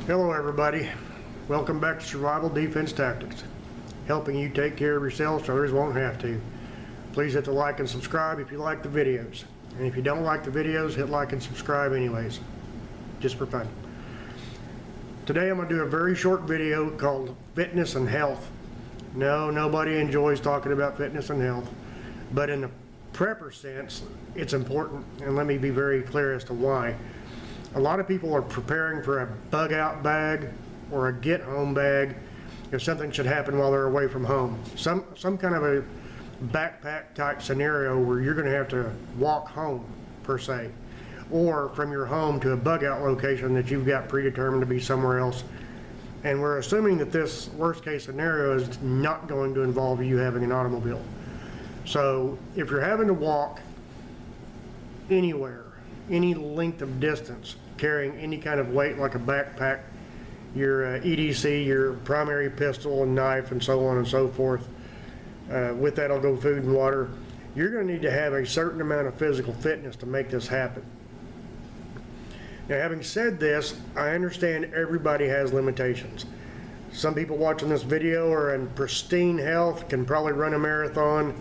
Hello everybody, welcome back to Survival Defense Tactics, helping you take care of yourself so others won't have to. Please hit the like and subscribe if you like the videos, and if you don't like the videos, hit like and subscribe anyways, just for fun. Today I'm going to do a very short video called Fitness and Health. No, nobody enjoys talking about fitness and health, but in the prepper sense it's important, and let me be very clear as to why. A lot of people are preparing for a bug out bag or a get home bag if something should happen while they're away from home. Some kind of a backpack type scenario where you're going to have to walk home per se, or from your home to a bug out location that you've got predetermined to be somewhere else. And we're assuming that this worst case scenario is not going to involve you having an automobile. So if you're having to walk anywhere, any length of distance, carrying any kind of weight like a backpack, your EDC, your primary pistol and knife, and so on and so forth, with that I'll go food and water, you're going to need to have a certain amount of physical fitness to make this happen. Now, having said this, I understand everybody has limitations. Some people watching this video are in pristine health, can probably run a marathon.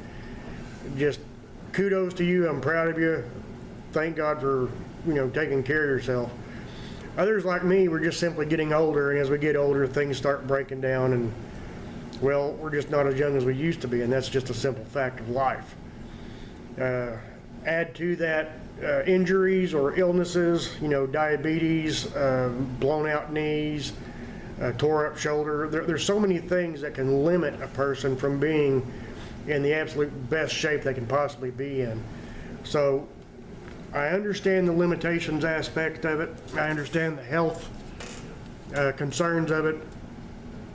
Just kudos to you, I'm proud of you. Thank God for, taking care of yourself. Others like me, we're just simply getting older, and as we get older, things start breaking down, and well, we're just not as young as we used to be, and that's just a simple fact of life. Add to that injuries or illnesses, diabetes, blown out knees, tore up shoulder. There's so many things that can limit a person from being in the absolute best shape they can possibly be in. So I understand the limitations aspect of it. I understand the health concerns of it.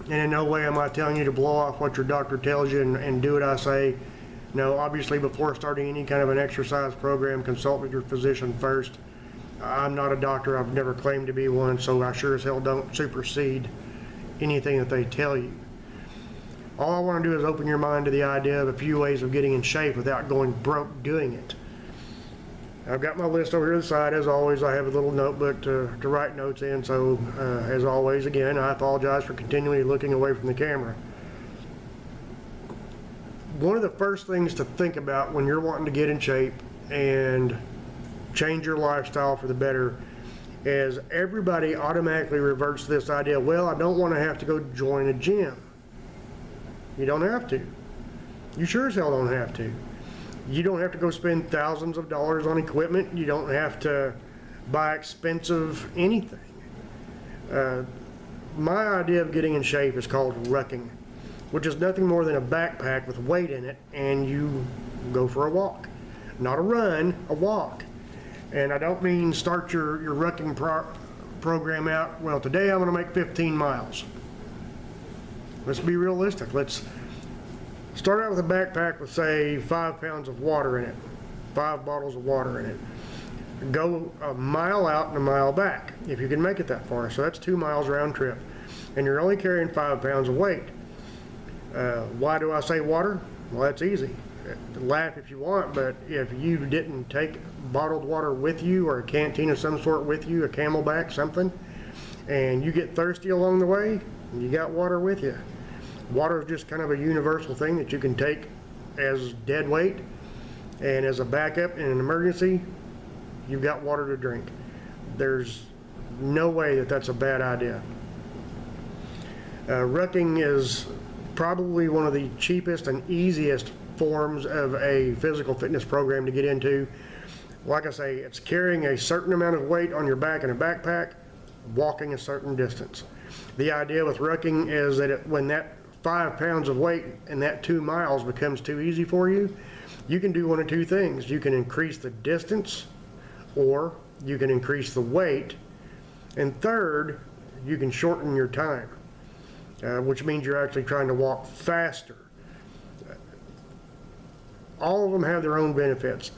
And in no way am I telling you to blow off what your doctor tells you and do what I say. No, obviously before starting any kind of an exercise program, consult with your physician first. I'm not a doctor. I've never claimed to be one, so I sure as hell don't supersede anything that they tell you. All I want to do is open your mind to the idea of a few ways of getting in shape without going broke doing it. I've got my list over here to the side. As always, I have a little notebook to write notes in, so as always, again, I apologize for continually looking away from the camera. One of the first things to think about when you're wanting to get in shape and change your lifestyle for the better is everybody automatically reverts to this idea, well, I don't want to have to go join a gym. You don't have to. You sure as hell don't have to. You don't have to go spend thousands of dollars on equipment. You don't have to buy expensive anything. My idea of getting in shape is called rucking, which is nothing more than a backpack with weight in it, and you go for a walk. Not a run, a walk. And I don't mean start your rucking program out, well, today I'm going to make 15 miles. Let's be realistic. Let's start out with a backpack with, say, 5 pounds of water in it, 5 bottles of water in it. Go a mile out and a mile back, if you can make it that far. So that's 2 miles round trip. And you're only carrying 5 pounds of weight. Why do I say water? Well, that's easy. Laugh if you want, but if you didn't take bottled water with you, or a canteen of some sort with you, a Camelback, something, and you get thirsty along the way, you got water with you. Water is just kind of a universal thing that you can take as dead weight, and as a backup in an emergency, you've got water to drink. There's no way that that's a bad idea. Rucking is probably one of the cheapest and easiest forms of a physical fitness program to get into. Like I say, it's carrying a certain amount of weight on your back in a backpack, walking a certain distance. The idea with rucking is that when that 5 pounds of weight and that 2 miles becomes too easy for you, you can do one of two things. You can increase the distance, or you can increase the weight, and third, you can shorten your time, which means you're actually trying to walk faster. All of them have their own benefits.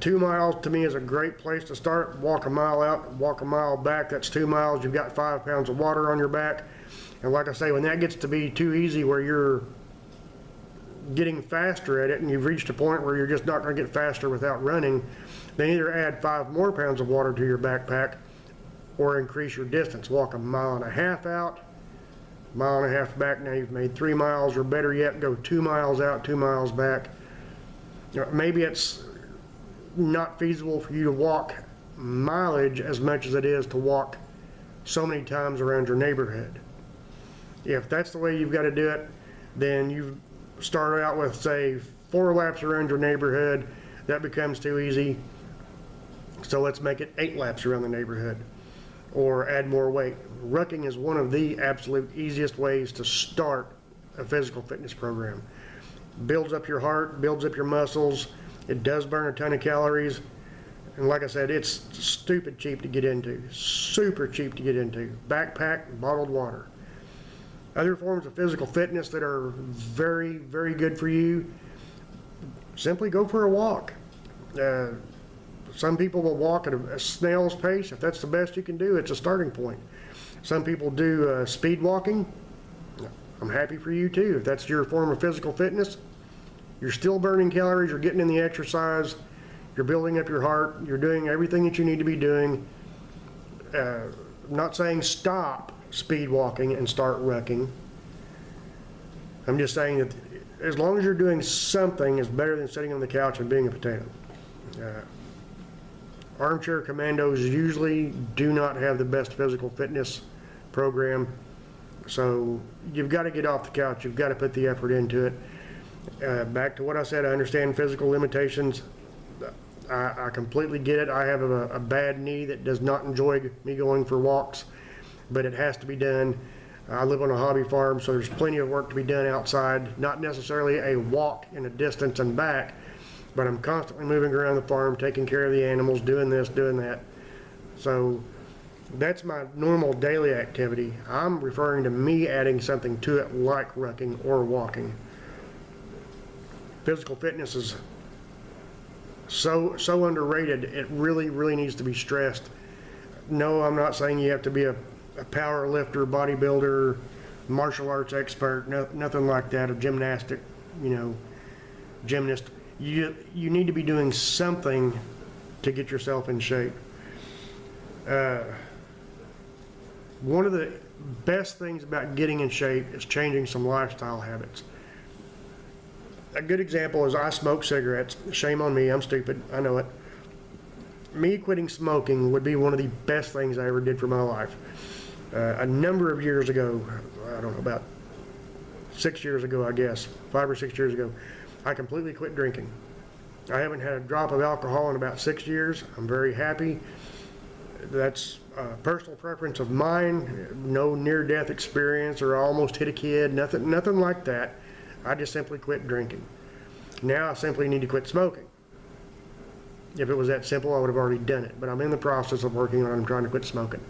2 miles to me is a great place to start. Walk a mile out, walk a mile back, that's 2 miles. You've got 5 pounds of water on your back. And like I say, when that gets to be too easy where you're getting faster at it and you've reached a point where you're just not going to get faster without running, then either add 5 more pounds of water to your backpack, or increase your distance. Walk a mile and a half out, mile and a half back. Now you've made 3 miles, or better yet, go 2 miles out, 2 miles back. Maybe it's not feasible for you to walk mileage as much as it is to walk so many times around your neighborhood. If that's the way you've got to do it, then you start out with, say, 4 laps around your neighborhood. That becomes too easy. So let's make it 8 laps around the neighborhood, or add more weight. Rucking is one of the absolute easiest ways to start a physical fitness program. Builds up your heart, builds up your muscles. It does burn a ton of calories. And like I said, it's stupid cheap to get into, super cheap to get into. Backpack, bottled water. Other forms of physical fitness that are very, very good for you, simply go for a walk. Some people will walk at a snail's pace. If that's the best you can do, it's a starting point. Some people do speed walking. I'm happy for you too. If that's your form of physical fitness, you're still burning calories, you're getting in the exercise, you're building up your heart, you're doing everything that you need to be doing. I'm not saying stop speed walking and start rucking. I'm just saying that as long as you're doing something, is better than sitting on the couch and being a potato. Armchair commandos usually do not have the best physical fitness program, so you've got to get off the couch, you've got to put the effort into it. Back to what I said, I understand physical limitations. I completely get it. I have a bad knee that does not enjoy me going for walks, but it has to be done. I live on a hobby farm, so there's plenty of work to be done outside, not necessarily a walk in a distance and back, but I'm constantly moving around the farm, taking care of the animals, doing this, doing that. So that's my normal daily activity. I'm referring to me adding something to it like rucking or walking. Physical fitness is so underrated. It really, really needs to be stressed. No, I'm not saying you have to be a power lifter, bodybuilder, martial arts expert, nothing like that, a gymnastic, gymnast. You need to be doing something to get yourself in shape. One of the best things about getting in shape is changing some lifestyle habits. A good example is I smoke cigarettes. Shame on me, I'm stupid, I know it. Me quitting smoking would be one of the best things I ever did for my life. A number of years ago, I don't know, about 6 years ago, I guess, 5 or 6 years ago, I completely quit drinking. I haven't had a drop of alcohol in about 6 years. I'm very happy. That's a personal preference of mine. No near-death experience or almost hit a kid, nothing like that. I just simply quit drinking. Now I simply need to quit smoking. If it was that simple, I would have already done it, but I'm in the process of working on it. I'm trying to quit smoking.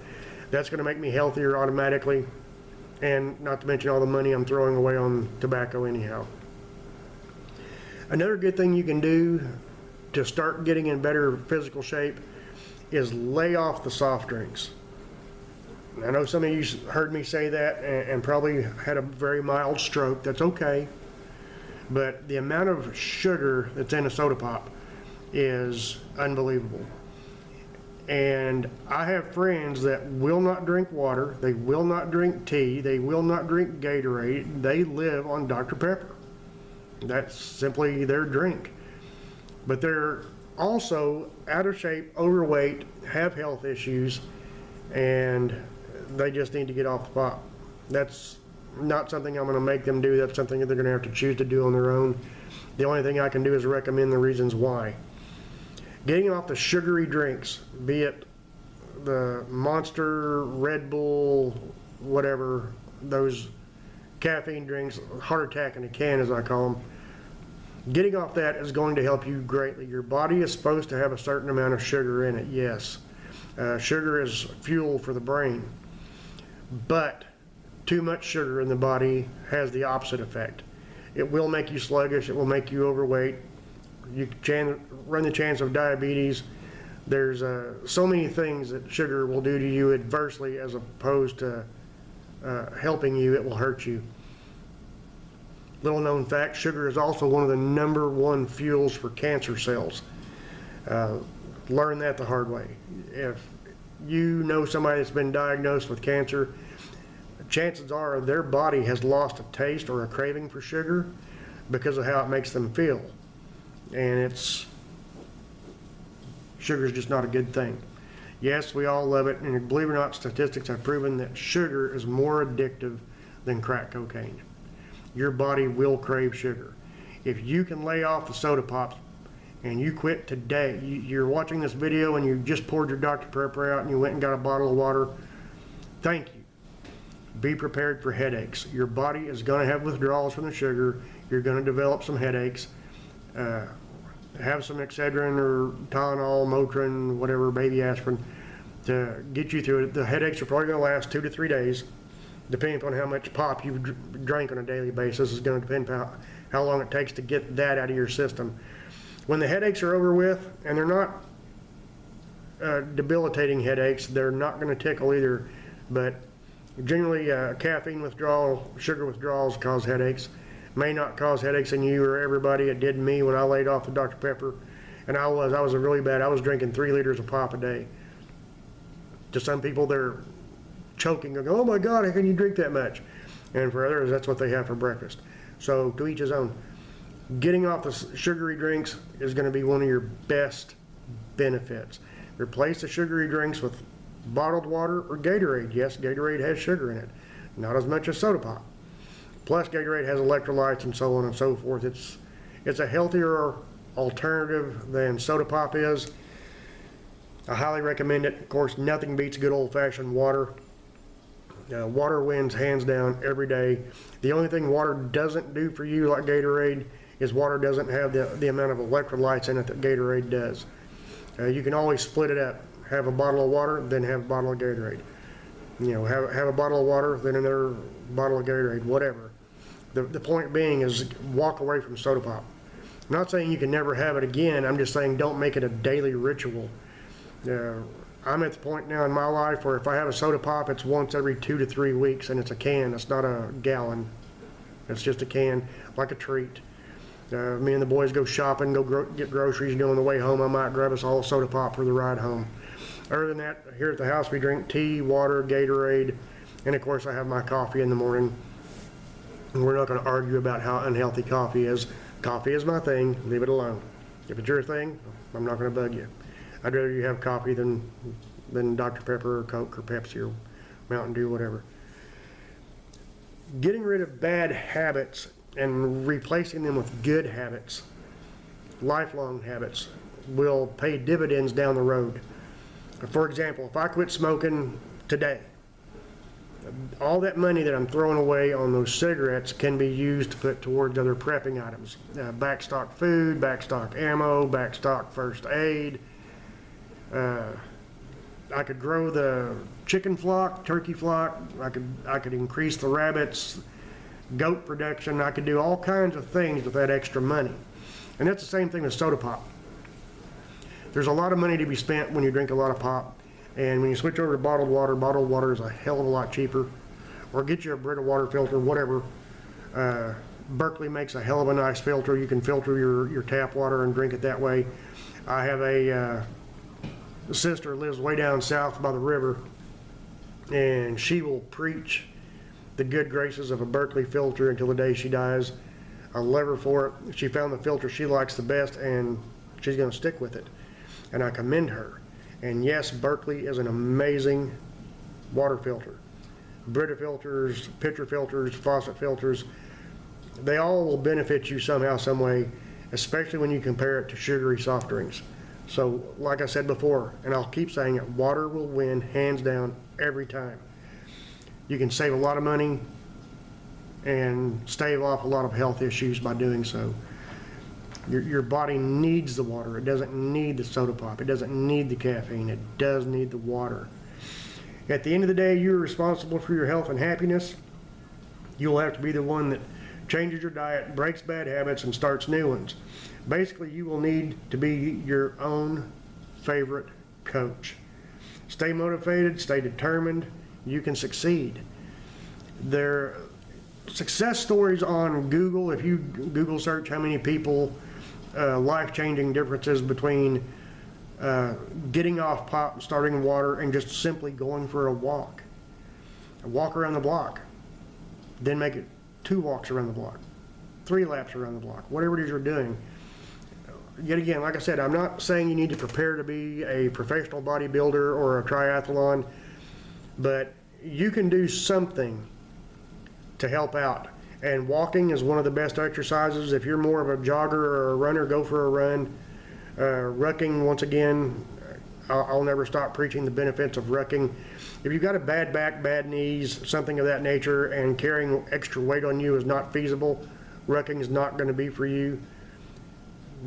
That's going to make me healthier automatically, and not to mention all the money I'm throwing away on tobacco anyhow. Another good thing you can do to start getting in better physical shape is lay off the soft drinks. I know some of you heard me say that and probably had a very mild stroke. That's okay. But the amount of sugar that's in a soda pop is unbelievable. And I have friends that will not drink water, they will not drink tea, they will not drink Gatorade, they live on Dr. Pepper. That's simply their drink. But they're also out of shape, overweight, have health issues, and they just need to get off the pop. That's not something I'm going to make them do. That's something that they're going to have to choose to do on their own. The only thing I can do is recommend the reasons why. Getting off the sugary drinks, be it the Monster, Red Bull, whatever, those caffeine drinks, heart attack in a can as I call them, getting off that is going to help you greatly. Your body is supposed to have a certain amount of sugar in it, yes. Sugar is fuel for the brain, but too much sugar in the body has the opposite effect. It will make you sluggish, it will make you overweight, you can run the chance of diabetes. There's so many things that sugar will do to you adversely, as opposed to helping you, it will hurt you. Little known fact, sugar is also one of the #1 fuels for cancer cells. Learn that the hard way. If you know somebody that's been diagnosed with cancer, chances are their body has lost a taste or a craving for sugar because of how it makes them feel. And sugar is just not a good thing. Yes, we all love it, and believe it or not, statistics have proven that sugar is more addictive than crack cocaine. Your body will crave sugar. If you can lay off the soda pops and you quit today, you're watching this video and you just poured your Dr. Pepper out and you went and got a bottle of water, thank you. Be prepared for headaches. Your body is going to have withdrawals from the sugar. You're going to develop some headaches. Have some Excedrin or Tylenol, Motrin, whatever, baby aspirin to get you through it. The headaches are probably going to last 2 to 3 days, depending upon how much pop you've drank on a daily basis. Is going to depend on how long it takes to get that out of your system. When the headaches are over with, and they're not debilitating headaches, they're not going to tickle either, but generally caffeine withdrawal, sugar withdrawals cause headaches. May not cause headaches in you or everybody. It did me when I laid off the Dr. Pepper, and I was really bad. I was drinking 3 liters of pop a day. To some people, they're choking and go, oh my God, how can you drink that much? And for others, that's what they have for breakfast. So to each his own. Getting off the sugary drinks is going to be one of your best benefits. Replace the sugary drinks with bottled water or Gatorade. Yes, Gatorade has sugar in it, not as much as soda pop. Plus, Gatorade has electrolytes and so on and so forth. It's a healthier alternative than soda pop is. I highly recommend it. Of course, nothing beats good old-fashioned water. Water wins hands down every day. The only thing water doesn't do for you like Gatorade is water doesn't have the amount of electrolytes in it that Gatorade does. You can always split it up. Have a bottle of water, then have a bottle of Gatorade. Have a bottle of water, then another bottle of Gatorade, whatever. The point being is walk away from soda pop. I'm not saying you can never have it again. I'm just saying don't make it a daily ritual. I'm at the point now in my life where if I have a soda pop, it's once every 2 to 3 weeks, and it's a can. It's not a gallon. It's just a can, like a treat. Me and the boys go shopping, get groceries, and on the way home I might grab us all a soda pop for the ride home. Other than that, here at the house we drink tea, water, Gatorade, and of course I have my coffee in the morning. And we're not going to argue about how unhealthy coffee is. Coffee is my thing, leave it alone. If it's your thing, I'm not going to bug you. I'd rather you have coffee than Dr. Pepper or Coke or Pepsi or Mountain Dew, whatever. Getting rid of bad habits and replacing them with good habits, lifelong habits, will pay dividends down the road. For example, if I quit smoking today, all that money that I'm throwing away on those cigarettes can be used to put towards other prepping items. Backstock food, backstock ammo, backstock first aid. I could grow the chicken flock, turkey flock. I could increase the rabbits, goat production. I could do all kinds of things with that extra money. And that's the same thing with soda pop. There's a lot of money to be spent when you drink a lot of pop. And when you switch over to bottled water is a hell of a lot cheaper. Or get you a Brita water filter, whatever. Berkeley makes a hell of a nice filter. You can filter your tap water and drink it that way. I have a sister who lives way down south by the river, and she will preach the good graces of a Berkeley filter until the day she dies. I love her for it. She found the filter she likes the best, and she's going to stick with it. And I commend her. And yes, Berkeley is an amazing water filter. Brita filters, pitcher filters, faucet filters, they all will benefit you somehow, some way, especially when you compare it to sugary soft drinks. So, like I said before, and I'll keep saying it, water will win hands down every time. You can save a lot of money and stave off a lot of health issues by doing so. Your body needs the water. It doesn't need the soda pop. It doesn't need the caffeine. It does need the water. At the end of the day, you're responsible for your health and happiness. You'll have to be the one that changes your diet, breaks bad habits, and starts new ones. Basically, you will need to be your own favorite coach. Stay motivated, stay determined. You can succeed. There are success stories on Google. If you Google search how many people, life-changing differences between getting off pop, starting in water, and just simply going for a walk. A walk around the block. Then make it 2 walks around the block, 3 laps around the block, whatever it is you're doing. Yet again, like I said, I'm not saying you need to prepare to be a professional bodybuilder or a triathlon, but you can do something to help out. And walking is one of the best exercises. If you're more of a jogger or a runner, go for a run. Rucking, once again, I'll never stop preaching the benefits of rucking. If you've got a bad back, bad knees, something of that nature, and carrying extra weight on you is not feasible, rucking is not going to be for you.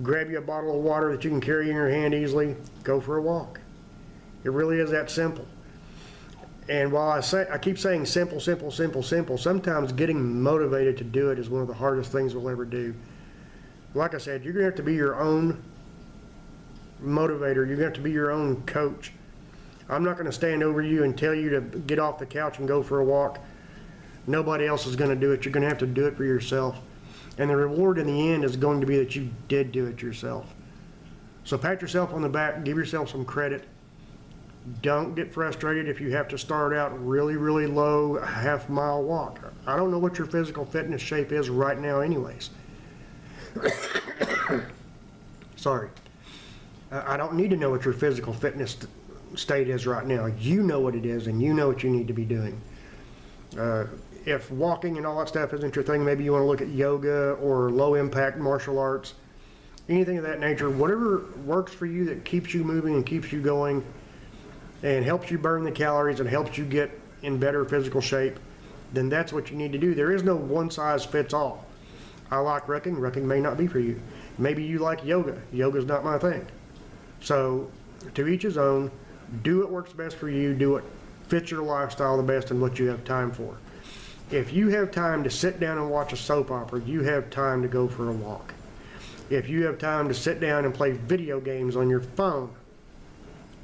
Grab you a bottle of water that you can carry in your hand easily, go for a walk. It really is that simple. And while I keep saying simple, simple, simple, simple, sometimes getting motivated to do it is one of the hardest things we'll ever do. Like I said, you're going to have to be your own motivator. You're going to have to be your own coach. I'm not going to stand over you and tell you to get off the couch and go for a walk. Nobody else is going to do it. You're going to have to do it for yourself. And the reward in the end is going to be that you did do it yourself. So pat yourself on the back, give yourself some credit. Don't get frustrated if you have to start out really, really low, half-mile walk. I don't know what your physical fitness shape is right now anyways. Sorry. I don't need to know what your physical fitness state is right now. You know what it is, and you know what you need to be doing. If walking and all that stuff isn't your thing, maybe you want to look at yoga or low-impact martial arts, anything of that nature. Whatever works for you that keeps you moving and keeps you going and helps you burn the calories and helps you get in better physical shape, then that's what you need to do. There is no one size fits all. I like rucking. Rucking may not be for you. Maybe you like yoga. Yoga's not my thing. So to each his own. Do what works best for you. Do what fits your lifestyle the best and what you have time for. If you have time to sit down and watch a soap opera, you have time to go for a walk. If you have time to sit down and play video games on your phone,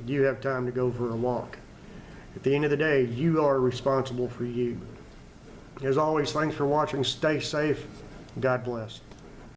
you have time to go for a walk. At the end of the day, you are responsible for you. As always, thanks for watching. Stay safe. God bless.